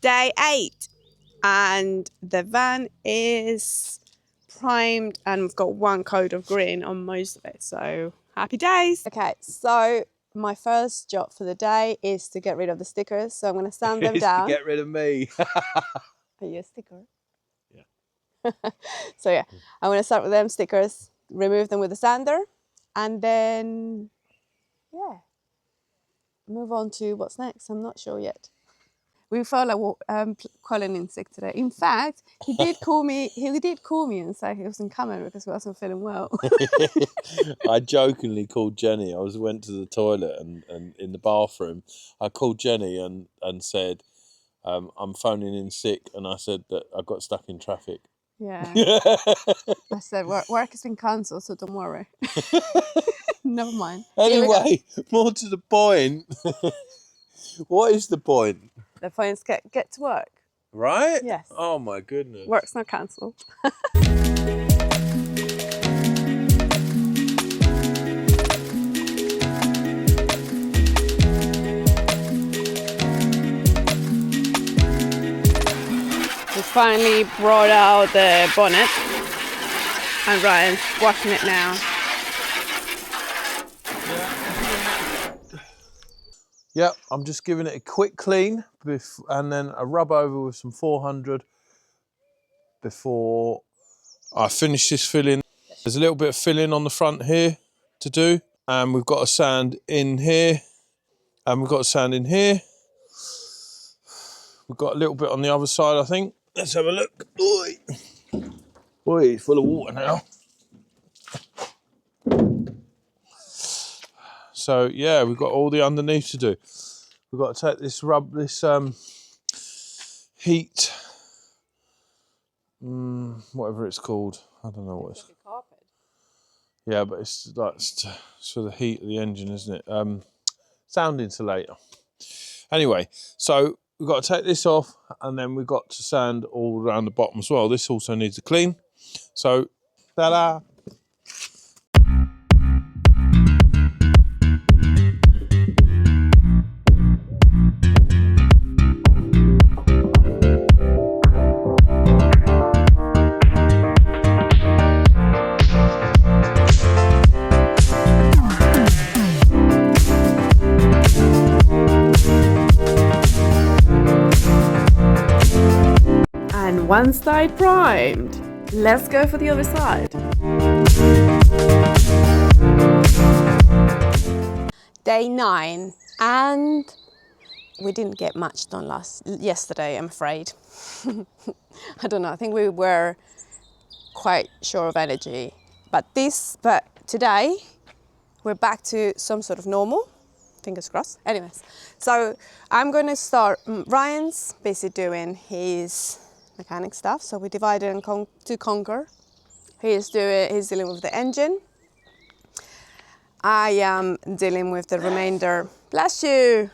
day 8 and the van is primed and we've got one coat of green on most of it, so happy days. Okay, so my first job for the day is to get rid of the stickers, so I'm going to sand them down. To get rid of me. Are you a sticker? Yeah. So yeah, I'm going to start with them stickers, remove them with a sander, and then yeah, move on to what's next. I'm not sure yet. We felt like calling in sick today. In fact, he did call me. He did call me and say he wasn't coming because he wasn't feeling well. I jokingly called Jenny. I went to the toilet and in the bathroom, I called Jenny and said, I'm phoning in sick, and I said that I got stuck in traffic. Yeah. I said work has been cancelled, so don't worry. Never mind. Anyway, more to the point. What is the point? The point is get to work. Right? Yes. Oh my goodness. Work's not cancelled. We finally brought out the bonnet and Ryan's washing it now. Yep, I'm just giving it a quick clean and then a rub over with some 400 before I finish this filling. There's a little bit of filling on the front here to do, and we've got a sand in here, and we've got a sand in here. We've got a little bit on the other side, I think. Let's have a look. Oi, oi, full of water now. So yeah, we've got all the underneath to do. We've got to take this heat, whatever it's called. I don't know what it's called. Yeah, but it's for the heat of the engine, isn't it? Sound insulator. Anyway, so we've got to take this off, and then we've got to sand all around the bottom as well. This also needs a clean. So, ta-da! And one side primed. Let's go for the other side. Day 9, and we didn't get much done yesterday, I'm afraid. I don't know, I think we were quite short of energy. But today, we're back to some sort of normal. Fingers crossed. Anyways, so I'm going to start. Ryan's busy doing his mechanic stuff, so we divided to conquer. He's dealing with the engine. I am dealing with the remainder. Bless you.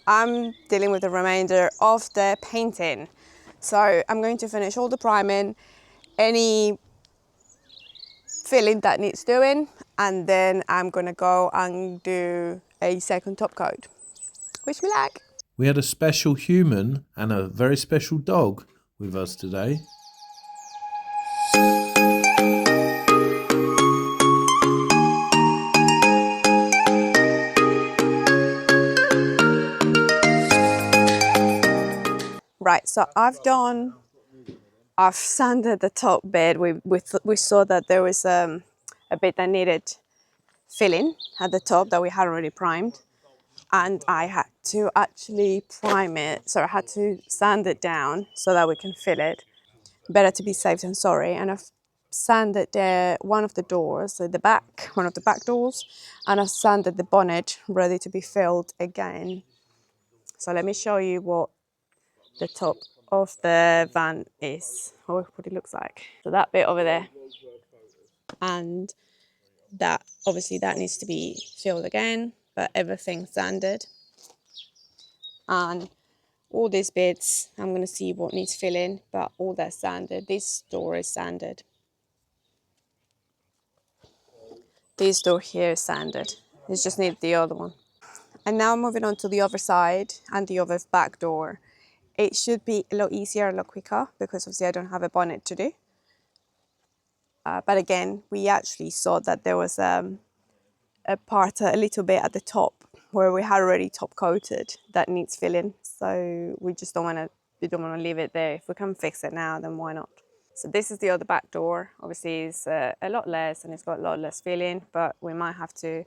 I'm dealing with the remainder of the painting. So I'm going to finish all the priming, any filling that needs doing, and then I'm going to go and do a second top coat. Wish me luck. We had a special human and a very special dog with us today. Right, so I've sanded the top bed. We saw that there was a bit that needed filling at the top that we had already primed. And I had to actually prime it, so I had to sand it down so that we can fill it. Better to be safe than sorry. And I've sanded one of the doors, so one of the back doors, and I've sanded the bonnet ready to be filled again. So let me show you what the top of the van is, or what it looks like. So that bit over there, and that obviously that needs to be filled again, but everything's sanded. And all these bits, I'm going to see what needs filling, but all that's sanded. This door is sanded. This door here is sanded. It just needs the other one. And now moving on to the other side and the other back door. it should be a lot easier, a lot quicker, because obviously I don't have a bonnet to do. But again, we actually saw that there was a part a little bit at the top where we had already top coated that needs filling. So we just don't want to leave it there. If we can fix it now, then why not? So this is the other back door. Obviously, it's a lot less and it's got a lot less filling, but we might have to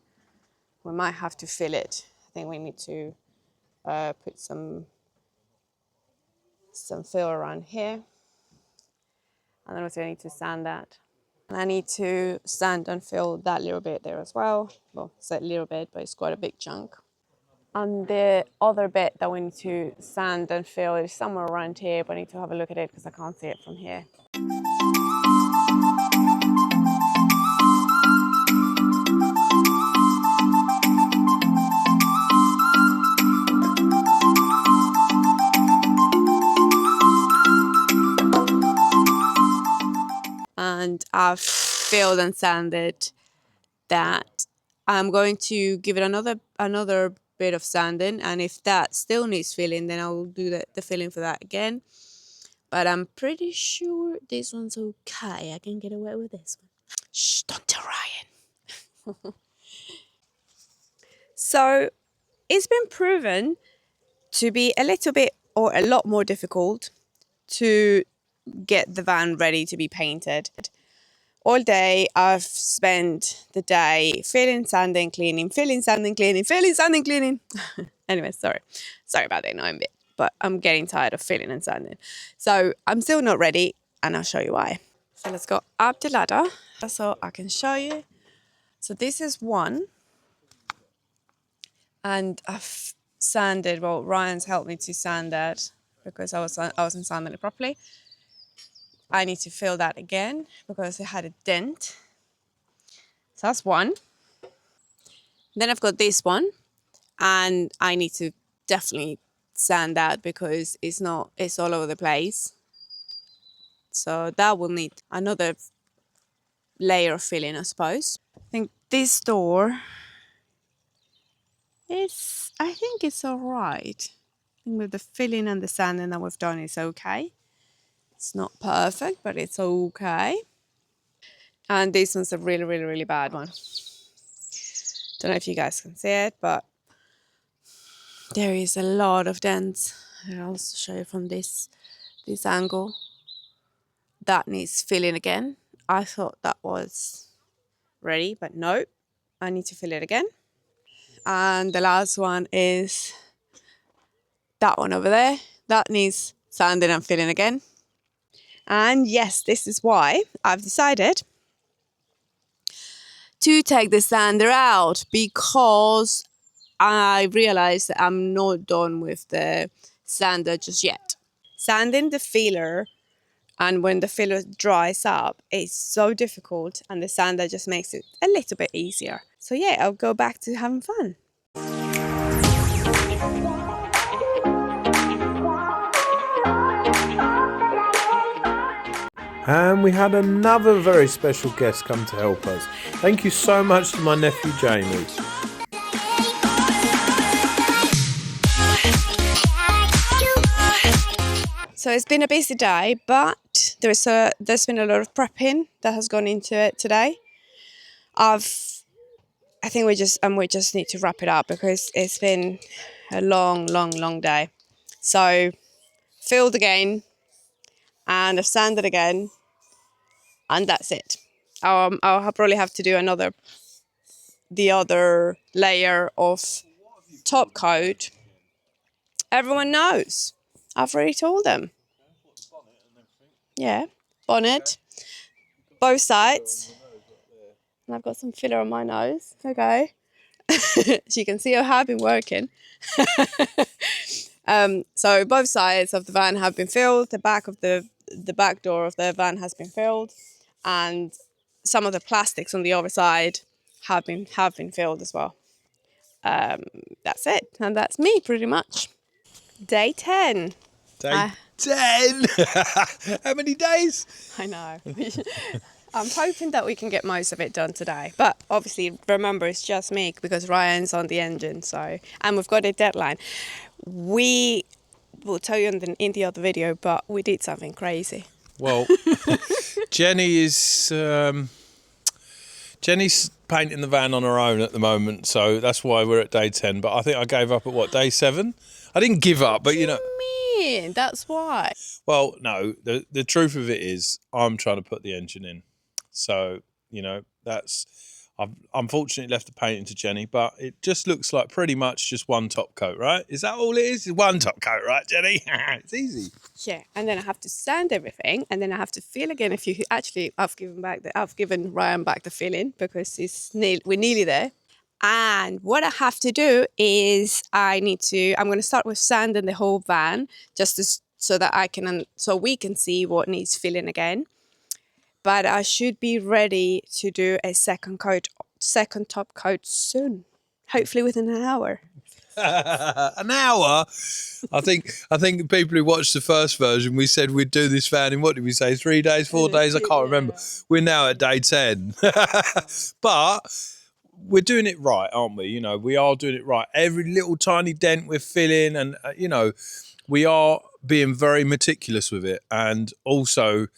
fill it. I think we need to put some fill around here, and then also I need to sand that. And I need to sand and fill that little bit there as well. Well, it's a little bit, but it's quite a big chunk. And the other bit that we need to sand and fill is somewhere around here, but I need to have a look at it because I can't see it from here. And I've filled and sanded that. I'm going to give it another bit of sanding, and if that still needs filling, then I will do the filling for that again. But I'm pretty sure this one's okay. I can get away with this one. Shh, don't tell Ryan. So it's been proven to be a little bit or a lot more difficult to get the van ready to be painted. All day I've spent the day filling, sanding, cleaning, filling, sanding, cleaning, filling, sanding, cleaning. Anyway, sorry about the annoying bit, but I'm getting tired of filling and sanding. So I'm still not ready, and I'll show you why. So let's go up the ladder so I can show you. So this is one, and I've sanded. Well, Ryan's helped me to sand that because I wasn't sanding it properly. I need to fill that again because it had a dent. So that's one. Then I've got this one, and I need to definitely sand that because it's all over the place. So that will need another layer of filling, I suppose. I think this door I think it's all right. I think with the filling and the sanding that we've done, it's okay. It's not perfect, but it's okay. And this one's a really, really, really bad one. Don't know if you guys can see it, but there is a lot of dents. I'll also show you from this angle. That needs filling again. I thought that was ready, but no, I need to fill it again. And the last one is that one over there. That needs sanding and filling again. And yes, this is why I've decided to take the sander out, because I realized that I'm not done with the sander just yet. Sanding the filler, and when the filler dries up, it's so difficult, and the sander just makes it a little bit easier. So yeah, I'll go back to having fun. And we had another very special guest come to help us. Thank you so much to my nephew Jamie. So it's been a busy day, but there's been a lot of prepping that has gone into it today. I think we just need to wrap it up because it's been a long day. So filled again, and I've sanded again, and that's it. I'll probably have to do the other layer of top coat. Everyone knows. I've already told them. Yeah, bonnet, both sides. And I've got some filler on my nose. Okay. As you can see, I have been working. So both sides of the van have been filled. The back of the back door of the van has been filled, and some of the plastics on the other side have been filled as well. That's it, and that's me pretty much. Day 10. Day 10. How many days? I know. I'm hoping that we can get most of it done today. But obviously, remember, it's just me because Ryan's on the engine. And we've got a deadline. We we'll tell you in the other video, but we did something crazy. Well, Jenny's painting the van on her own at the moment, so that's why we're at day 10. But I think I gave up at day 7? I didn't give up, but you know. Man, that's why. Well, no, the truth of it is I'm trying to put the engine in. So, you know, I've unfortunately left the painting to Jenny, but it just looks like pretty much just one top coat, right? Is that all it is? It's one top coat, right, Jenny? It's easy. Yeah, and then I have to sand everything, and then I have to fill again. I've given Ryan back the filling because we're nearly there. And what I have to do is I'm going to start with sanding the whole van so we can see what needs filling again. But I should be ready to do a second top coat soon, hopefully within an hour. An hour? I think people who watched the first version, we said we'd do this van in, what did we say, 3 days, 4 days? I can't remember. We're now at day 10. But we're doing it right, aren't we? You know, we are doing it right. Every little tiny dent we're filling, and you know, we are being very meticulous with it. And also,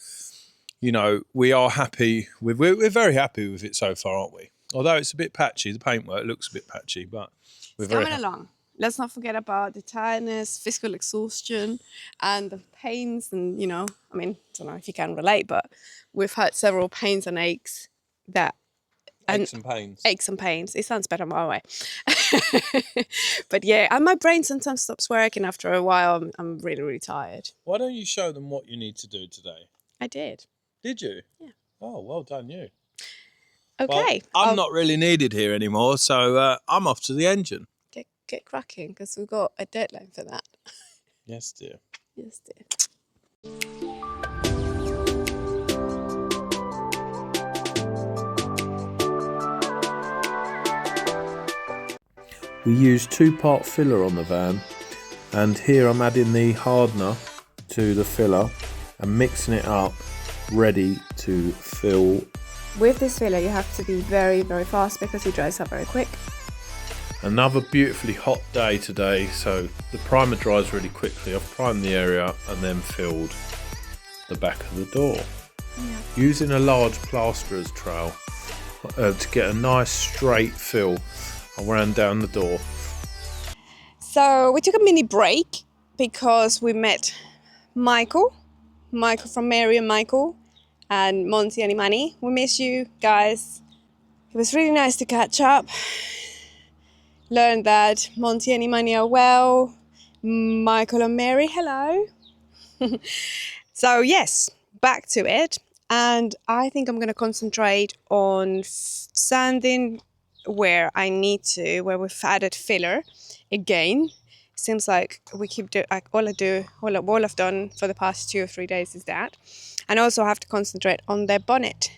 you know, we're very happy with it so far, aren't we? Although it's a bit patchy, the paintwork looks a bit patchy, but we're very coming along. Let's not forget about the tiredness, physical exhaustion, and the pains. And you know, I mean, I don't know if you can relate, but we've had several pains and aches aches and pains. Aches and pains. It sounds better my way. But yeah, and my brain sometimes stops working after a while. I'm really, really tired. Why don't you show them what you need to do today? I did. Did you? Yeah. Oh, well done you. Okay. Well, I'm not really needed here anymore, so I'm off to the engine. Get cracking, because we've got a deadline for that. Yes, dear. Yes, dear. We use 2-part filler on the van, and here I'm adding the hardener to the filler and mixing it up, ready to fill. With this filler, you have to be very, very fast because it dries up very quick. Another beautifully hot day today, so the primer dries really quickly. I've primed the area and then filled the back of the door. Yeah. Using a large plasterer's trowel to get a nice straight fill, I ran down the door. So we took a mini break because we met Michael from Mary and Michael, and Monty and Imani. We miss you guys. It was really nice to catch up. Learned that Monty and Imani are well. Michael and Mary, hello. So yes, back to it. And I think I'm going to concentrate on sanding where we've added filler again. Seems like we keep doing, all I've done for the past 2 or 3 days is that. And also I have to concentrate on their bonnet.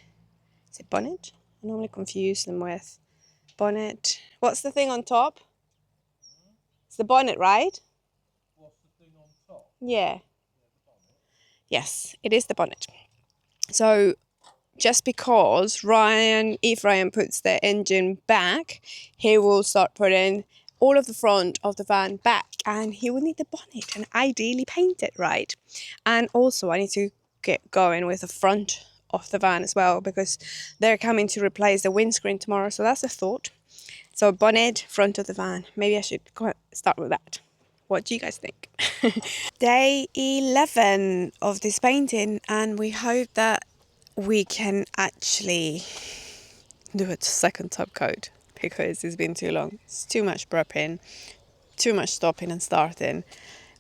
Is it bonnet? I normally confuse them with bonnet. What's the thing on top? It's the bonnet, right? What's the thing on top? Yeah. Yes, it is the bonnet. So just because if Ryan puts the engine back, he will start putting all of the front of the van back, and he will need the bonnet and ideally paint it right. And also I need to get going with the front of the van as well, because they're coming to replace the windscreen tomorrow. So that's a thought. So bonnet, front of the van. Maybe I should start with that. What do you guys think? Day 11 of this painting, and we hope that we can actually do a second top coat, because it's been too long. It's too much prepping, too much stopping and starting.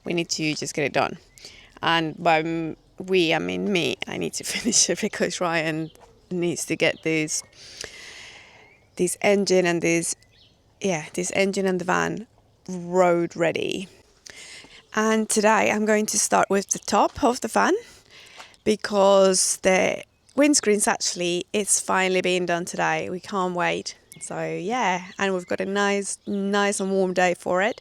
We need to just get it done. And by we, I mean me, I need to finish it because Ryan needs to get this engine and this engine and the van road ready. And today I'm going to start with the top of the van, because the windscreen's it's finally being done today. We can't wait. So yeah, and we've got a nice and warm day for it.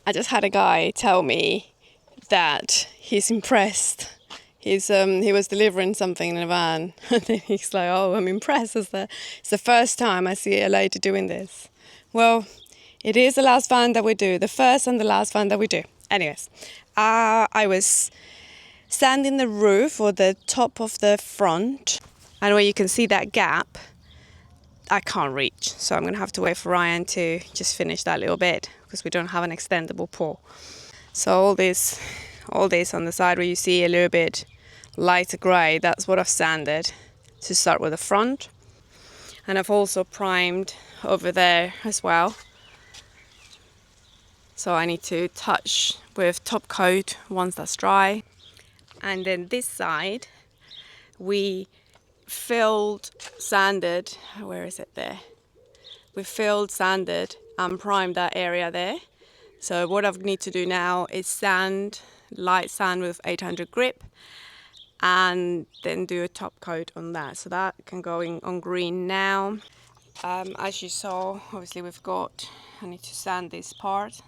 I just had a guy tell me that he's impressed he was delivering something in a van, and then he's like, "Oh, I'm impressed. It's the first time I see a lady doing this." Well, it is the last van that we do, the first and the last van that we do. Anyways, I was sanding the roof or the top of the front, and where you can see that gap, I can't reach. So I'm gonna have to wait for Ryan to just finish that little bit because we don't have an extendable pole. So all this on the side where you see a little bit lighter grey, that's what I've sanded to start with the front. And I've also primed over there as well. So I need to touch with top coat once that's dry. And then this side, we sanded, where is it there? We sanded and primed that area there. So what I need to do now is light sand with 800 grip, and then do a top coat on that. So that can go in on green now. As you saw, obviously I need to sand this part.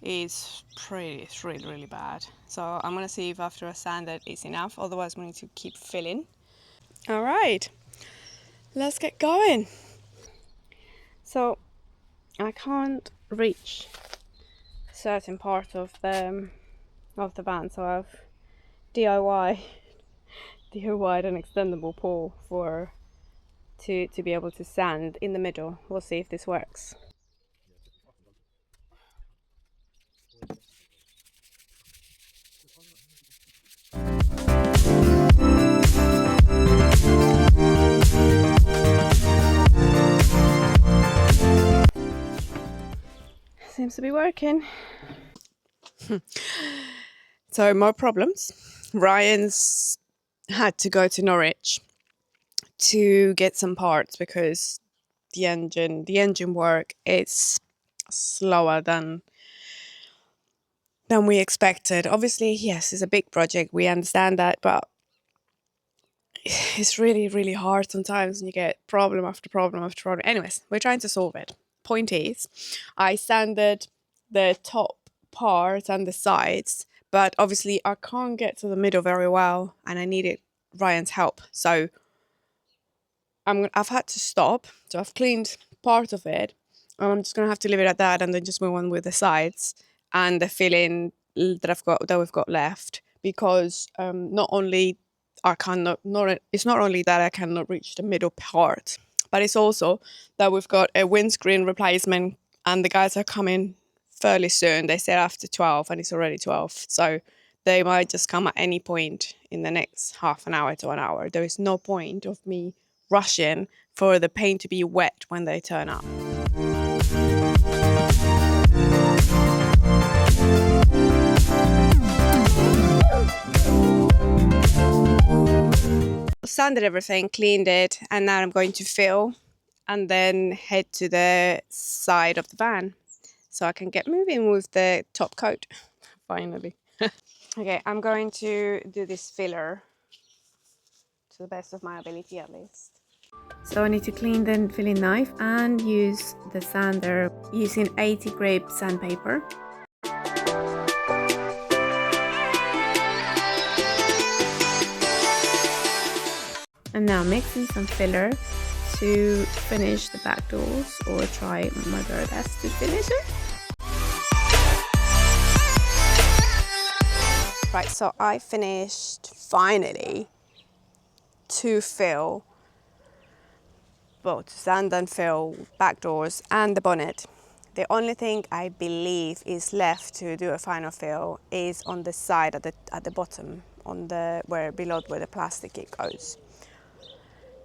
It's really, really bad. So I'm gonna see if after I sand it it's enough, otherwise we need to keep filling. All right, let's get going. So I can't reach a certain part of the van, so I've DIY'd an extendable pole to be able to sand in the middle. We'll see if this works. Seems to be working. So more problems. Ryan's had to go to Norwich to get some parts because the engine work is slower than we expected. Obviously, yes, it's a big project. We understand that, but it's really, really hard sometimes when you get problem after problem after problem. Anyways, we're trying to solve it. Point is, I sanded the top part and the sides, but obviously I can't get to the middle very well, and I needed Ryan's help. So I've had to stop. So I've cleaned part of it. I'm just gonna have to leave it at that, and then just move on with the sides and the filling that we've got left, because not only it's not only that I cannot reach the middle part, but it's also that we've got a windscreen replacement, and the guys are coming fairly soon. They said after 12, and it's already 12, so they might just come at any point in the next half an hour to an hour. There is no point of me rushing for the paint to be wet when they turn up. Sanded everything, cleaned it, and now I'm going to fill and then head to the side of the van so I can get moving with the top coat finally. Okay, I'm going to do this filler to the best of my ability, at least. So I need to clean the filling knife and use the sander using 80 grade sandpaper. And now mixing some filler to finish the back doors, or try my very best to finish it. Right, so I finished finally to fill, to sand and fill back doors and the bonnet. The only thing I believe is left to do a final fill is on the side at the bottom, on the below where the plastic it goes.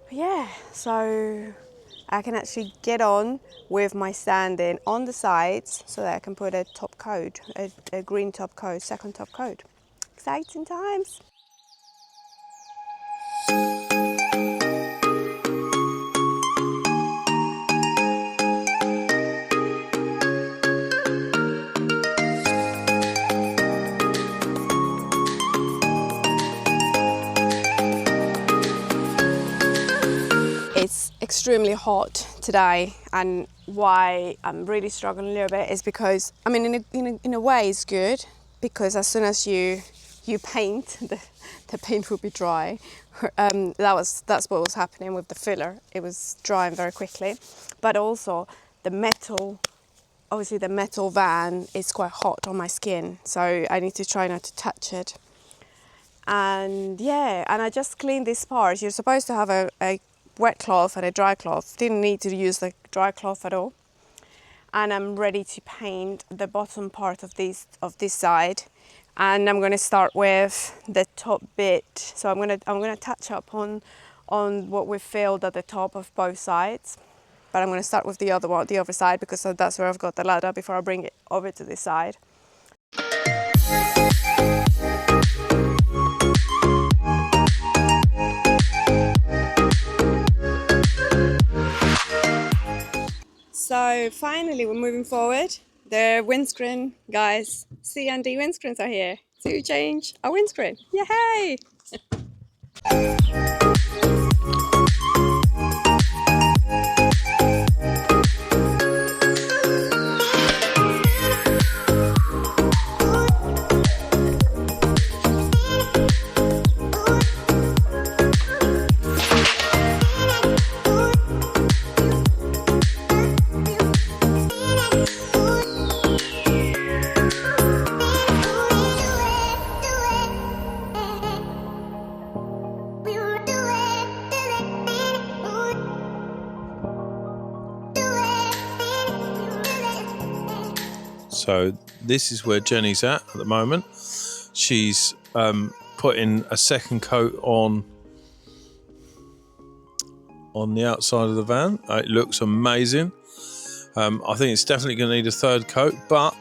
But yeah, so I can actually get on with my sanding on the sides so that I can put a top coat, a green top coat, second top coat. Exciting times. It's extremely hot today, and why I'm really struggling a little bit is because, I mean, in a way it's good, because as soon as you paint the paint would be dry. That's what was happening with the filler. It was drying very quickly, but also the metal. Obviously, the metal van is quite hot on my skin, so I need to try not to touch it. And yeah, and I just cleaned this part. You're supposed to have a wet cloth and a dry cloth. Didn't need to use the dry cloth at all. And I'm ready to paint the bottom part of this side. And I'm going to start with the top bit. So I'm going to touch up on what we filled at the top of both sides. But I'm going to start with the other side, because that's where I've got the ladder before I bring it over to this side. So finally we're moving forward. The windscreen guys, C&D windscreens are here to change our windscreen. Yay! So this is where Jenny's at the moment. She's putting a second coat on the outside of the van. It looks amazing. I think it's definitely going to need a third coat, but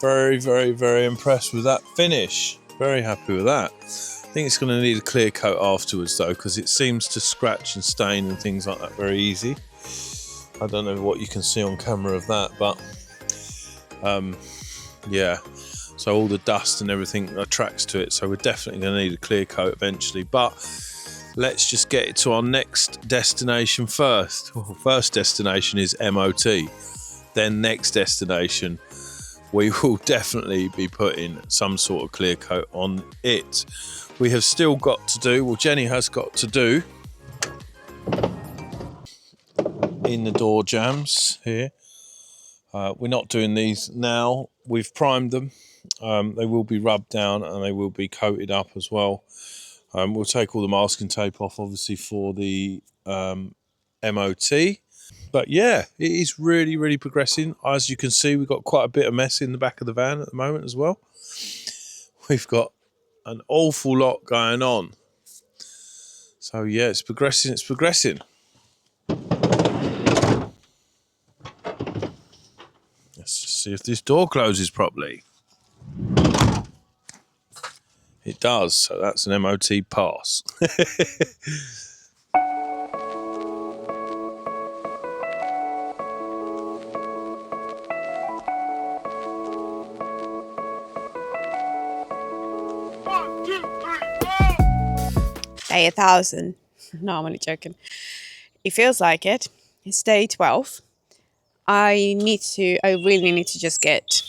very, very, very impressed with that finish. Very happy with that. I think it's going to need a clear coat afterwards though, because it seems to scratch and stain and things like that very easy. I don't know what you can see on camera of that, but yeah, so all the dust and everything attracts to it, so we're definitely going to need a clear coat eventually. But let's just get it to our next destination first. Well, first destination is MOT, then next destination we will definitely be putting some sort of clear coat on it. We have still got to do, well, Jenny has got to do in the door jambs here. We're not doing these now. We've primed them. They will be rubbed down and they will be coated up as well. We'll take all the masking tape off, obviously, for the MOT. But yeah, it is really, really progressing. As you can see, we've got quite a bit of mess in the back of the van at the moment as well. We've got an awful lot going on. So yeah, it's progressing, it's progressing. Let's just see if this door closes properly. It does, so that's an MOT pass. Day 1000. No, I'm only joking. It feels like it. It's day 12. I really need to just get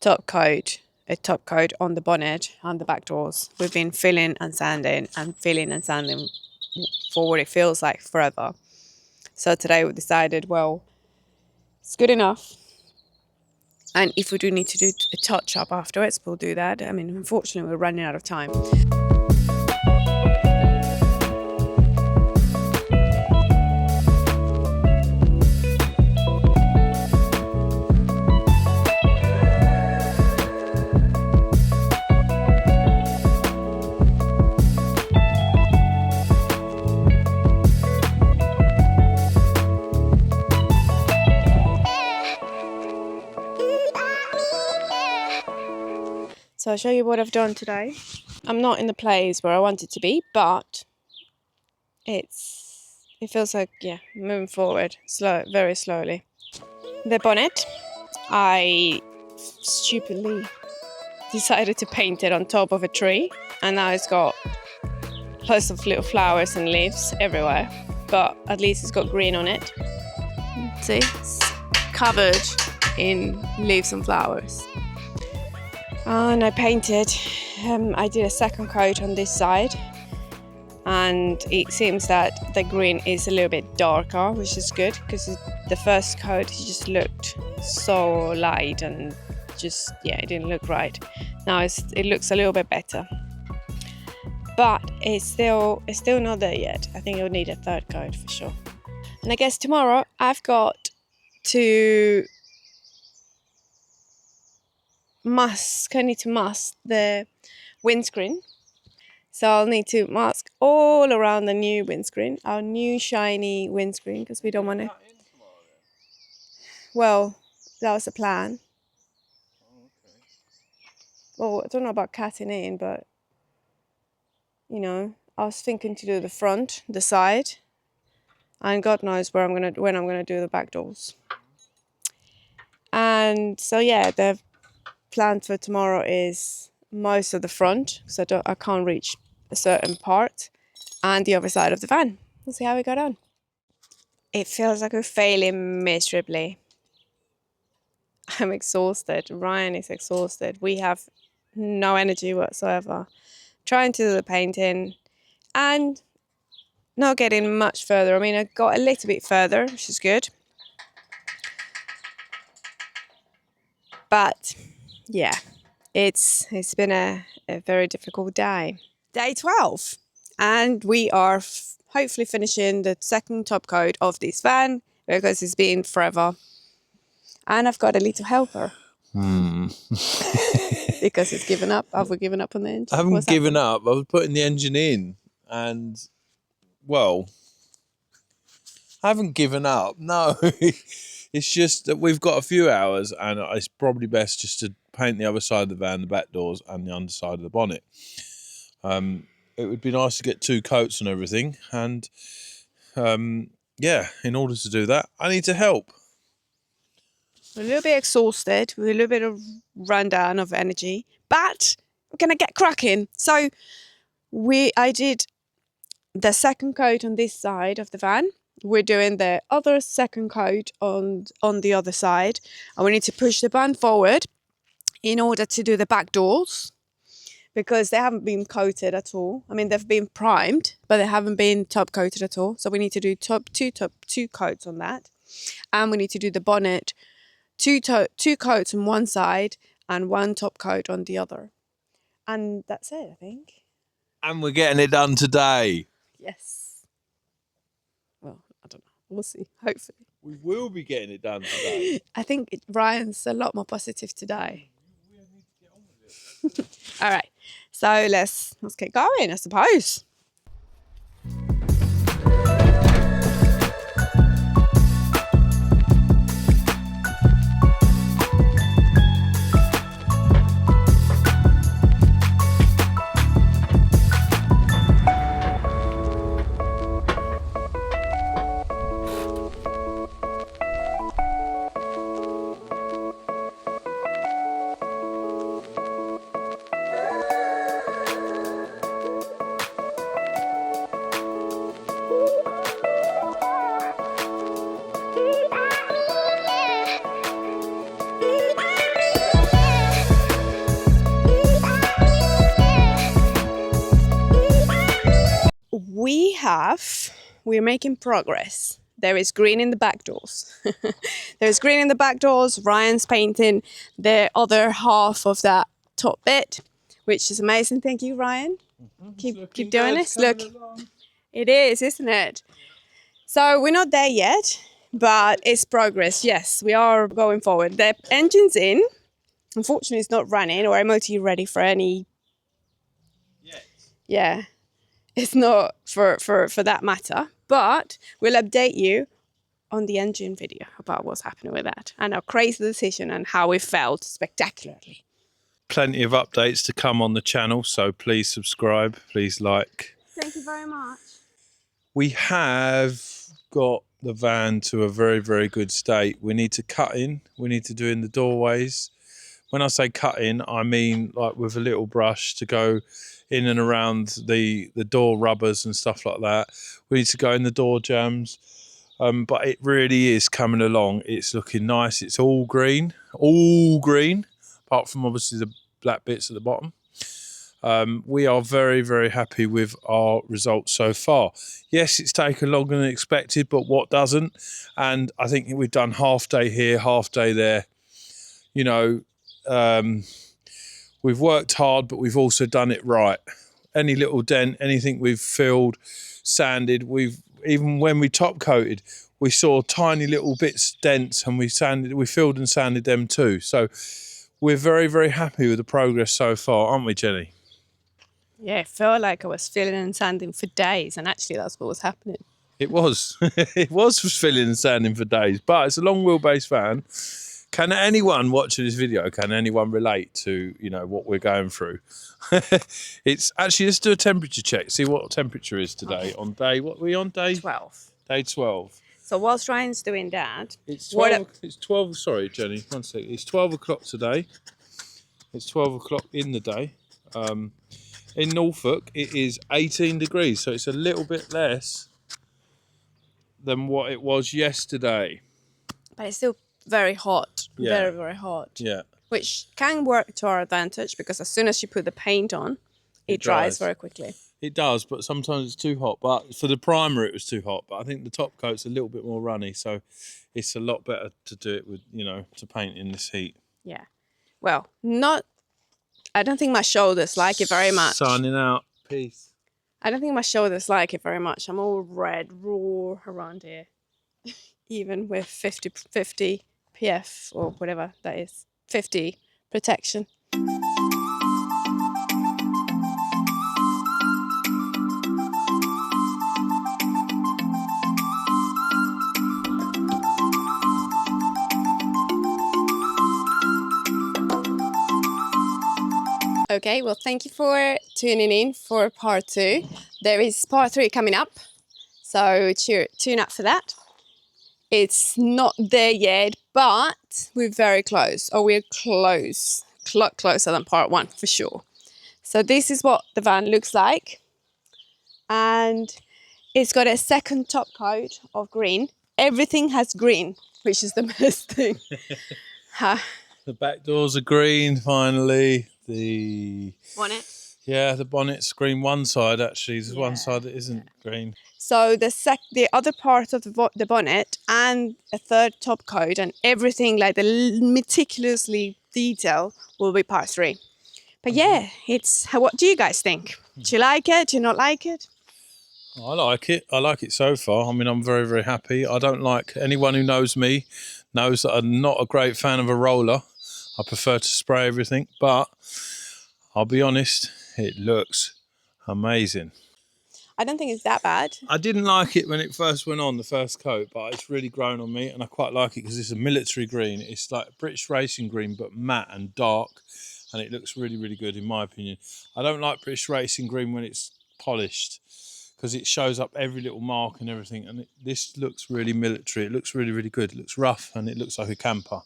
a top coat on the bonnet and the back doors. We've been filling and sanding for what it feels like forever. So today we decided, well, it's good enough. And if we do need to do a touch up afterwards, we'll do that. I mean, unfortunately, we're running out of time. So I'll show you what I've done today. I'm not in the place where I want it to be, but it feels like, yeah, moving forward, very slowly. The bonnet, I stupidly decided to paint it on top of a tree, and now it's got lots of little flowers and leaves everywhere, but at least it's got green on it. See, it's covered in leaves and flowers. And I painted I did a second coat on this side, and it seems that the green is a little bit darker, which is good because the first coat just looked so light and just, yeah, it didn't look right. Now it looks a little bit better, but it's still not there yet. I think it'll need a third coat for sure. And I guess tomorrow I've got to I need to mask the windscreen. So I'll need to mask all around the new windscreen, our new shiny windscreen, because we don't want to. Well, that was the plan. Well, I don't know about cutting in, but you know, I was thinking to do the front, the side, and God knows when I'm gonna do the back doors. And so yeah, the plan for tomorrow is most of the front, because I can't reach a certain part, and the other side of the van. We'll see how we go on. It feels like we're failing miserably. I'm exhausted. Ryan is exhausted. We have no energy whatsoever. Trying to do the painting and not getting much further. I mean, I got a little bit further, which is good. But yeah, it's been a very difficult day. Day 12. And we are hopefully finishing the second top coat of this van because it's been forever. And I've got a little helper. Because it's given up. Have we given up on the engine? I haven't given up. I was putting the engine in, and well, I haven't given up. No, it's just that we've got a few hours, and it's probably best just to paint the other side of the van, the back doors, and the underside of the bonnet. It would be nice to get 2 coats and everything, and yeah, in order to do that, I need to help. We're a little bit exhausted, with a little bit of rundown of energy, but we're gonna get cracking. So I did the second coat on this side of the van. We're doing the other second coat on the other side, and we need to push the van forward in order to do the back doors, because they haven't been coated at all. I mean, they've been primed, but they haven't been top coated at all. So we need to do two coats on that, and we need to do the bonnet, two coats on one side and 1 top coat on the other, and that's it, I think. And we're getting it done today. Yes. Well, I don't know. We'll see. Hopefully. We will be getting it done today. I think Ryan's a lot more positive today. All right. So let's get going, I suppose. We're making progress. There is green in the back doors. There's green in the back doors. Ryan's painting the other half of that top bit, which is amazing. Thank you, Ryan. Keep doing this. Look, it is, isn't it? So we're not there yet, but it's progress. Yes, we are going forward. The engine's in. Unfortunately, it's not running or MOT ready for any. Yeah. It's not for that matter, but we'll update you on the engine video about what's happening with that and our crazy decision and how we felt spectacularly. Plenty of updates to come on the channel, so please subscribe, please like. Thank you very much. We have got the van to a very, very good state. We need to cut in, we need to do in the doorways. When I say cut in, I mean like with a little brush to go in and around the door rubbers and stuff like that. We need to go in the door jambs, but it really is coming along. It's looking nice. It's all green, apart from obviously the black bits at the bottom. We are very, very happy with our results so far. Yes, it's taken longer than expected, but what doesn't? And I think we've done half day here, half day there. You know, we've worked hard, but we've also done it right. Any little dent, anything we've filled, sanded, even when we top coated, we saw tiny little bits dents, and we filled and sanded them too. So we're very, very happy with the progress so far, aren't we, Jenny? Yeah, it felt like I was filling and sanding for days, and actually that's what was happening. It was. It was filling and sanding for days, but it's a long wheelbase van. Can anyone watching this video, can anyone relate to, what we're going through? It's actually, let's do a temperature check, see what temperature is today on day, what are we on, day 12. Day 12. So whilst Ryan's doing that, It's 12, sorry, Jenny, 1 second. It's 12 o'clock today. It's 12 o'clock in the day. In Norfolk, it is 18 degrees, so it's a little bit less than what it was yesterday. but it's still very hot. Yeah. Very, very hot. Yeah. Which can work to our advantage, because as soon as you put the paint on, it dries very quickly. It does, but sometimes it's too hot. But for the primer, it was too hot. But I think the top coat's a little bit more runny, so it's a lot better to do it with, to paint in this heat. Yeah. Well, I don't think my shoulders like it very much. Signing out. Peace. I don't think my shoulders like it very much. I'm all red, raw around here. Even with 50 PF or whatever that is. 50 protection. Okay, well, thank you for tuning in for part 2. There is part 3 coming up, so tune up for that. It's not there yet, but we're very close, or we're close, a lot closer than part 1 for sure. So this is what the van looks like, and it's got a second top coat of green. Everything has green, which is the best thing. The back doors are green finally. The bonnet. Yeah, the bonnet's green one side actually. There's one side that isn't green. So the other part of the bonnet and a third top coat and everything, like the meticulously detail, will be part 3. But yeah, what do you guys think? Do you like it? Do you not like it? I like it. I like it so far. I mean, I'm very, very happy. I don't like, anyone who knows me knows that I'm not a great fan of a roller. I prefer to spray everything, but I'll be honest, it looks amazing. I don't think it's that bad. I didn't like it when it first went on, the first coat, but it's really grown on me, and I quite like it because it's a military green. It's like British racing green, but matte and dark, and it looks really, really good in my opinion. I don't like British racing green when it's polished, because it shows up every little mark and everything, and this looks really military. It looks really, really good. It looks rough, and it looks like a camper,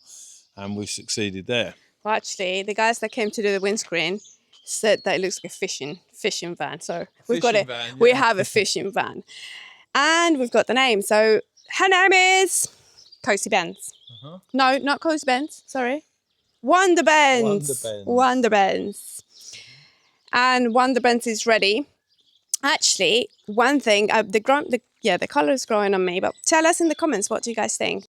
and we've succeeded there. Well, actually, the guys that came to do the windscreen said that it looks like a fishing van. So we have a fishing van, and we've got the name. So her name is Cozy Benz. No, not Cozy Benz. Sorry, Wonder Benz. Wonder Benz. And Wonder Benz is ready. Actually, one thing, the colour is growing on me. But tell us in the comments, what do you guys think?